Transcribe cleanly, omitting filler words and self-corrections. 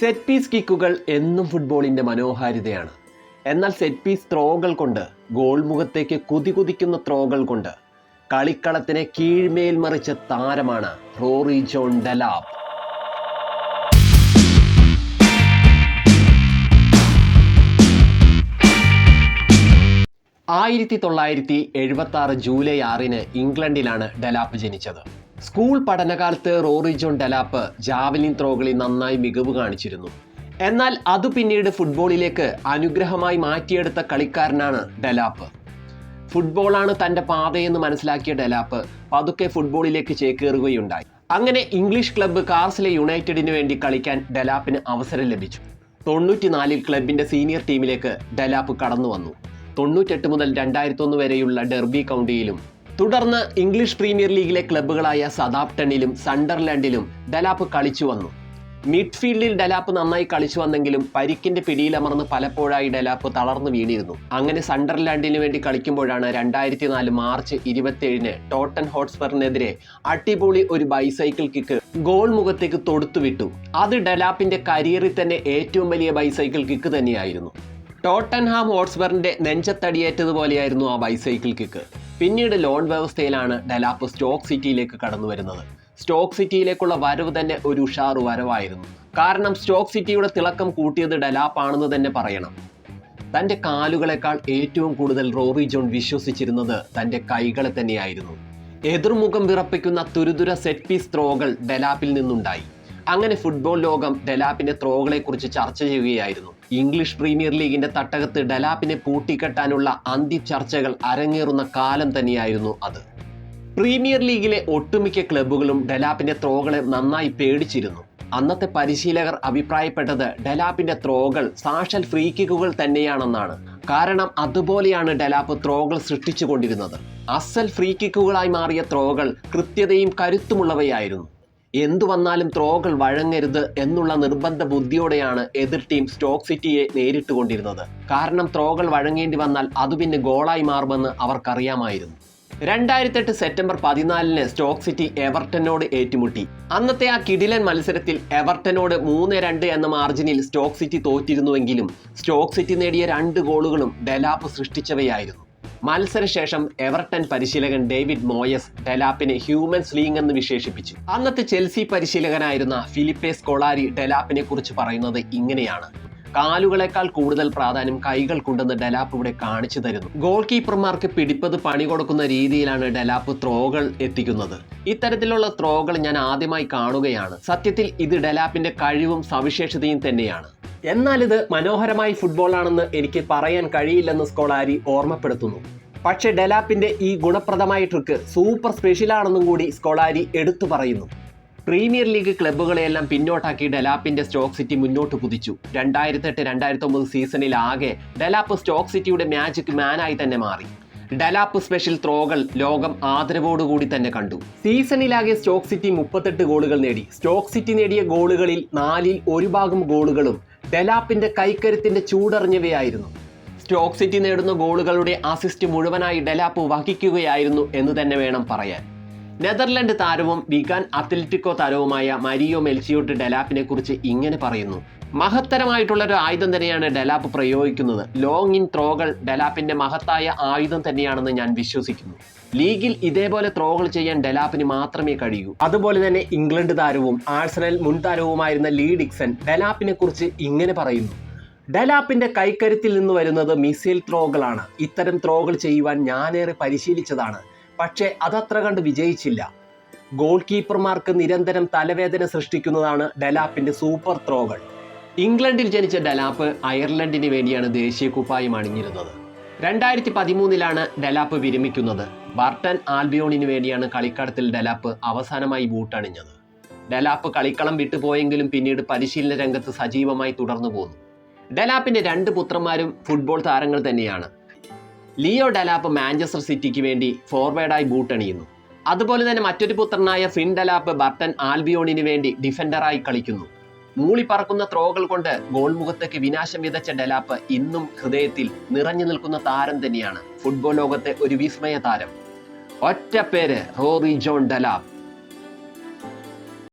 Set piece കിക്കുകൾ എന്നും ഫുട്ബോളിൻ്റെ മനോഹാരിതയാണ്. എന്നാൽ set piece ത്രോകൾ കൊണ്ട്, ഗോൾ മുഖത്തേക്ക് കുതികുതിക്കുന്ന ത്രോകൾ കൊണ്ട് കളിക്കളത്തിനെ കീഴ്മേൽ മറിച്ച താരമാണ് റോറി ജോൺ ഡെലാപ്പ്. ജൂലൈ 6 ഇംഗ്ലണ്ടിലാണ് ഡെലാപ്പ് ജനിച്ചത്. സ്കൂൾ പഠനകാലത്ത് റോറി ജോൺ ഡെലാപ്പ് ജാവലിൻ ത്രോകളിൽ നന്നായി മികവ് കാണിച്ചിരുന്നു. എന്നാൽ അത് പിന്നീട് ഫുട്ബോളിലേക്ക് അനുഗ്രഹമായി മാറ്റിയെടുത്ത കളിക്കാരനാണ് ഡെലാപ്പ്. ഫുട്ബോളാണ് തൻ്റെ പാതയെന്ന് മനസ്സിലാക്കിയ ഡെലാപ്പ് പതുക്കെ ഫുട്ബോളിലേക്ക് ചേക്കേറുകയുണ്ടായി. അങ്ങനെ ഇംഗ്ലീഷ് ക്ലബ്ബ് കാർസിലെ യുണൈറ്റഡിന് വേണ്ടി കളിക്കാൻ ഡെലാപ്പിന് അവസരം ലഭിച്ചു. 94 ക്ലബിൻ്റെ സീനിയർ ടീമിലേക്ക് ഡെലാപ്പ് കടന്നു വന്നു. 98 മുതൽ 2001 വരെയുള്ള ഡെർബി കൗണ്ടിയിലും തുടർന്ന് ഇംഗ്ലീഷ് പ്രീമിയർ ലീഗിലെ ക്ലബ്ബുകളായ സതാംപ്ടണിലും സണ്ടർലാൻഡിലും ഡെലാപ്പ് കളിച്ചു വന്നു. മിഡ്ഫീൽഡിൽ ഡെലാപ്പ് നന്നായി കളിച്ചു വന്നെങ്കിലും പരിക്കിന്റെ പിടിയിലമർന്ന് പലപ്പോഴായി ഡെലാപ്പ് തളർന്നു വീണിരുന്നു. അങ്ങനെ സണ്ടർലാൻഡിന് വേണ്ടി കളിക്കുമ്പോഴാണ് 2004 മാർച്ച് 27 ടോട്ടൻ ഹോട്ട്സ്പറിനെതിരെ അടിപൊളി ഒരു ബൈസൈക്കിൾ കിക്ക് ഗോൾ മുഖത്തേക്ക് തൊടുത്തുവിട്ടു. അത് ഡെലാപ്പിന്റെ കരിയറിൽ തന്നെ ഏറ്റവും വലിയ ബൈസൈക്കിൾ കിക്ക് തന്നെയായിരുന്നു. ടോട്ടൻഹാം ഹോട്ട്സ്പറിന്റെ നെഞ്ചത്തടിയേറ്റതുപോലെയായിരുന്നു ആ ബൈസൈക്കിൾ കിക്ക്. പിന്നീട് ലോൺ വ്യവസ്ഥയിലാണ് ഡെലാപ്പ് സ്റ്റോക്ക് സിറ്റിയിലേക്ക് കടന്നു വരുന്നത്. സ്റ്റോക്ക് സിറ്റിയിലേക്കുള്ള വരവ് തന്നെ ഒരു ഉഷാറ് വരവായിരുന്നു. കാരണം സ്റ്റോക്ക് സിറ്റിയുടെ തിളക്കം കൂട്ടിയത് ഡെലാപ്പാണെന്ന് തന്നെ പറയണം. തൻ്റെ കാലുകളെക്കാൾ ഏറ്റവും കൂടുതൽ റോറി ജോൺ വിശ്വസിച്ചിരുന്നത് തൻ്റെ കൈകളെ തന്നെയായിരുന്നു. എതിർമുഖം വിറപ്പിക്കുന്ന തുരുതുര സെറ്റ് പീസ് ത്രോകൾ ഡെലാപ്പിൽ നിന്നുണ്ടായി. അങ്ങനെ ഫുട്ബോൾ ലോകം ഡെലാപ്പിന്റെ ത്രോകളെ കുറിച്ച് ചർച്ച ചെയ്യുകയായിരുന്നു. ഇംഗ്ലീഷ് പ്രീമിയർ ലീഗിന്റെ തട്ടകത്ത് ഡെലാപ്പിനെ പൂട്ടിക്കെട്ടാനുള്ള അന്ത്യ ചർച്ചകൾ അരങ്ങേറുന്ന കാലം തന്നെയായിരുന്നു അത്. പ്രീമിയർ ലീഗിലെ ഒട്ടുമിക്ക ക്ലബ്ബുകളും ഡെലാപ്പിന്റെ ത്രോകളെ നന്നായി പേടിച്ചിരുന്നു. അന്നത്തെ പരിശീലകർ അഭിപ്രായപ്പെട്ടത് ഡെലാപ്പിന്റെ ത്രോകൾ സാക്ഷാൽ ഫ്രീ കിക്കുകൾ തന്നെയാണെന്നാണ്. കാരണം അതുപോലെയാണ് ഡെലാപ്പ് ത്രോകൾ സൃഷ്ടിച്ചുകൊണ്ടിരുന്നത്. അസൽ ഫ്രീ കിക്കുകളായി മാറിയ ത്രോകൾ കൃത്യതയും കരുത്തുമുള്ളവയായിരുന്നു. എന്തു വന്നാലും ത്രോകൾ വഴങ്ങരുത് എന്നുള്ള നിർബന്ധ ബുദ്ധിയോടെയാണ് എതിർ ടീം സ്റ്റോക്ക് സിറ്റിയെ നേരിട്ടുകൊണ്ടിരുന്നത്. കാരണം ത്രോകൾ വഴങ്ങേണ്ടി വന്നാൽ അത് പിന്നെ ഗോളായി മാറുമെന്ന് അവർക്കറിയാമായിരുന്നു. 2008 സെപ്റ്റംബർ 14 സ്റ്റോക്ക് സിറ്റി എവർട്ടനോട് ഏറ്റുമുട്ടി. അന്നത്തെ ആ കിടിലൻ മത്സരത്തിൽ എവർട്ടനോട് 3-2 എന്ന മാർജിനിൽ സ്റ്റോക്ക് സിറ്റി തോറ്റിരുന്നുവെങ്കിലും സ്റ്റോക്ക് സിറ്റി നേടിയ 2 ഗോളുകളും ഡെലാപ്പ് സൃഷ്ടിച്ചവയായിരുന്നു. മത്സരശേഷം എവർട്ടൺ പരിശീലകൻ ഡേവിഡ് മോയസ് ഡെലാപ്പിനെ ഹ്യൂമൻ സ്ലിംഗ് എന്ന് വിശേഷിപ്പിച്ചു. അന്നത്തെ ചെൽസി പരിശീലകനായിരുന്ന ഫിലിപ്പെ സ്കൊളാരി ഡെലാപ്പിനെ കുറിച്ച് പറയുന്നത് ഇങ്ങനെയാണ്: കാലുകളെക്കാൾ കൂടുതൽ പ്രാധാന്യം കൈകൾക്കുണ്ടെന്ന് ഡെലാപ്പ് ഇവിടെ കാണിച്ചു തരുന്നു. ഗോൾ കീപ്പർമാർക്ക് പിടിപ്പത് പണി കൊടുക്കുന്ന രീതിയിലാണ് ഡെലാപ്പ് ത്രോകൾ എത്തിക്കുന്നത്. ഇത്തരത്തിലുള്ള ത്രോകൾ ഞാൻ ആദ്യമായി കാണുകയാണ്. സത്യത്തിൽ ഇത് ഡെലാപ്പിന്റെ കഴിവും സവിശേഷതയും തന്നെയാണ്. എന്നാൽ ഇത് മനോഹരമായി ഫുട്ബോളാണെന്ന് എനിക്ക് പറയാൻ കഴിയില്ലെന്ന് സ്കൊളാരി ഓർമ്മപ്പെടുത്തുന്നു. പക്ഷേ ഡെലാപ്പിന്റെ ഈ ഗുണപ്രദമായ ട്രിക്ക് സൂപ്പർ സ്പെഷ്യലാണെന്നും കൂടി സ്കൊളാരി എടുത്തു പറയുന്നു. പ്രീമിയർ ലീഗ് ക്ലബ്ബുകളെയെല്ലാം പിന്നോട്ടാക്കി ഡെലാപ്പിന്റെ സ്റ്റോക്ക് സിറ്റി മുന്നോട്ട് കുതിച്ചു. 2008-2009 സീസണിൽ ആകെ ഡെലാപ്പ് സ്റ്റോക്ക് സിറ്റിയുടെ മാജിക് മാനായി തന്നെ മാറി. ഡെലാപ്പ് സ്പെഷ്യൽ ത്രോകൾ ലോകം ആദരവോടുകൂടി തന്നെ കണ്ടു. സീസണിലാകെ സ്റ്റോക്ക് സിറ്റി 38 ഗോളുകൾ നേടി. സ്റ്റോക്ക് സിറ്റി നേടിയ ഗോളുകളിൽ 4/1 ഗോളുകളും ഡെലാപ്പിന്റെ കൈക്കരുത്തിന്റെ ചൂടറിഞ്ഞവയായിരുന്നു. സ്റ്റോക്ക് സിറ്റി നേടുന്ന ഗോളുകളുടെ അസിസ്റ്റ് മുഴുവനായി ഡെലാപ്പ് വഹിക്കുകയായിരുന്നു എന്ന് തന്നെ വേണം പറയാൻ. നെതർലൻഡ് താരവും വിഗാൻ അത്ലറ്റിക്കോ താരവുമായ മരിയോ മെൽച്ചിയോട്ട് ഡെലാപ്പിനെ കുറിച്ച് ഇങ്ങനെ പറയുന്നു: മഹത്തരമായിട്ടുള്ള ഒരു ആയുധം തന്നെയാണ് ഡെലാപ്പ് പ്രയോഗിക്കുന്നത്. ലോങ് ഇൻ ത്രോകൾ ഡെലാപ്പിന്റെ മഹത്തായ ആയുധം തന്നെയാണെന്ന് ഞാൻ വിശ്വസിക്കുന്നു. ലീഗിൽ ഇതേപോലെ ത്രോകൾ ചെയ്യാൻ ഡെലാപ്പിന് മാത്രമേ കഴിയൂ. അതുപോലെ തന്നെ ഇംഗ്ലണ്ട് താരവും ആഴ്സണൽ മുൻ താരവുമായിരുന്ന ലീ ഡിക്സൺ ഡെലാപ്പിനെ കുറിച്ച് ഇങ്ങനെ പറയുന്നു: ഡെലാപ്പിന്റെ കൈക്കരുത്തിൽ നിന്ന് വരുന്നത് മിസൈൽ ത്രോകളാണ്. ഇത്തരം ത്രോകൾ ചെയ്യുവാൻ ഞാനേറെ പരിശീലിച്ചതാണ്. പക്ഷേ അതത്ര കണ്ട് വിജയിച്ചില്ല. ഗോൾ കീപ്പർമാർക്ക് നിരന്തരം തലവേദന സൃഷ്ടിക്കുന്നതാണ് ഡെലാപ്പിന്റെ സൂപ്പർ ത്രോകൾ. ഇംഗ്ലണ്ടിൽ ജനിച്ച ഡെലാപ്പ് അയർലൻഡിന് വേണ്ടിയാണ് ദേശീയ കുപ്പായം അണിഞ്ഞിരുന്നത്. 2013 ഡെലാപ്പ് വിരമിക്കുന്നത്. ബർട്ടൺ ആൽബിയോണിന് വേണ്ടിയാണ് കളിക്കളത്തിൽ ഡെലാപ്പ് അവസാനമായി ബൂട്ടണിഞ്ഞത്. ഡെലാപ്പ് കളിക്കളം വിട്ടുപോയെങ്കിലും പിന്നീട് പരിശീലന രംഗത്ത് സജീവമായി തുടർന്നു പോന്നു. ഡെലാപ്പിന്റെ 2 പുത്രന്മാരും ഫുട്ബോൾ താരങ്ങൾ തന്നെയാണ്. ലിയോ ഡെലാപ്പ് മാഞ്ചസ്റ്റർ സിറ്റിക്ക് വേണ്ടി ഫോർവേഡായി ബൂട്ടണിയുന്നു. അതുപോലെ തന്നെ മറ്റൊരു പുത്രനായ ഫിൻ ഡെലാപ്പ് ബർട്ടൺ ആൽബിയോണിന് വേണ്ടി ഡിഫൻഡറായി കളിക്കുന്നു. മൂളി പറക്കുന്ന ത്രോകൾ കൊണ്ട് ഗോൾ മുഖത്തേക്ക് വിനാശം വിതച്ച ഡെലാപ്പ് ഇന്നും ഹൃദയത്തിൽ നിറഞ്ഞു നിൽക്കുന്ന താരം തന്നെയാണ്. ഫുട്ബോൾ ലോകത്തെ ഒരു വിസ്മയ താരം. ഒറ്റ പേര്: റോറി ജോൺ ഡെലാപ്പ്.